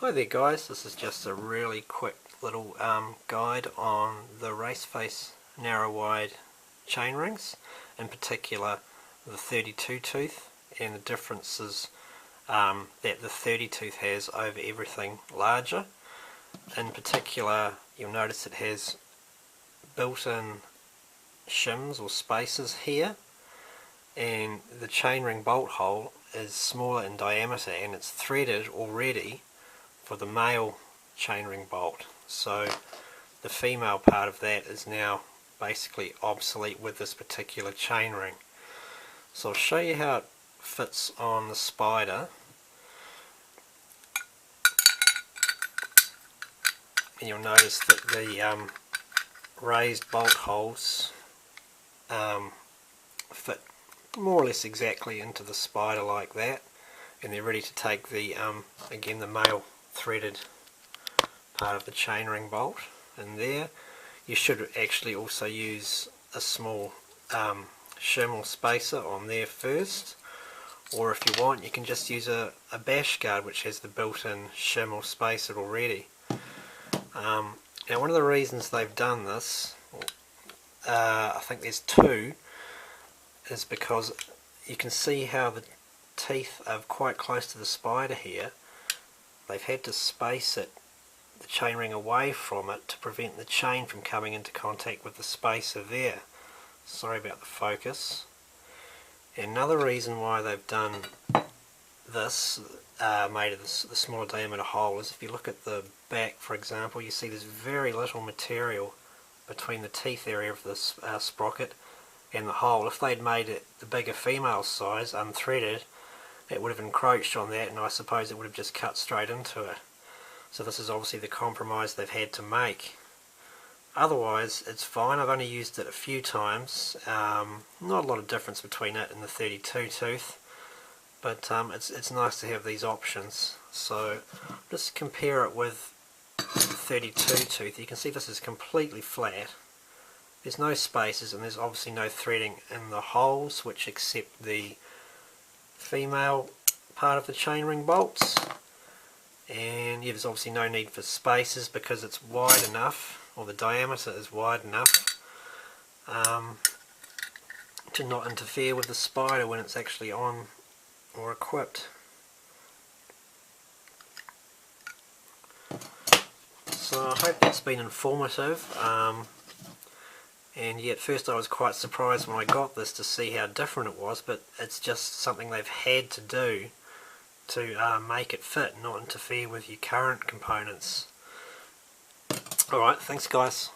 Hi there guys, this is just a really quick little guide on the Raceface narrow wide chain rings, in particular the 32 tooth and the differences that the 30 tooth has over everything larger. In particular, you'll notice it has built-in shims or spacers here, and the chainring bolt hole is smaller in diameter and it's threaded already for the male chainring bolt, so the female part of that is now basically obsolete with this particular chainring. So I'll show you how it fits on the Spider. And you'll notice that the raised bolt holes fit more or less exactly into the Spider like that, and they're ready to take the again the male threaded part of the chainring bolt in there. You should actually also use a small shim or spacer on there first, or if you want you can just use a bash guard which has the built-in shim or spacer already. Now one of the reasons they've done this, I think there's two, is because you can see how the teeth are quite close to the Spider here. They've had to space the chainring away from it to prevent the chain from coming into contact with the spacer there. Sorry about the focus. Another reason why they've done this, made of the smaller diameter hole, is if you look at the back, for example, you see there's very little material between the teeth area of this sprocket and the hole. If they'd made it the bigger female size, unthreaded, it would have encroached on that, and I suppose it would have just cut straight into it. So this is obviously the compromise they've had to make. Otherwise it's fine. I've only used it a few times, not a lot of difference between it and the 32 tooth, but it's nice to have these options. So just compare it with the 32 tooth. You can see this is completely flat. There's no spaces and there's obviously no threading in the holes which accept the female part of the chainring bolts, and there's obviously no need for spacers because it's wide enough, or the diameter is wide enough to not interfere with the Spider when it's actually on or equipped. So I hope that's been informative. And yeah, at first I was quite surprised when I got this to see how different it was, but it's just something they've had to do to make it fit, not interfere with your current components. Alright, thanks guys.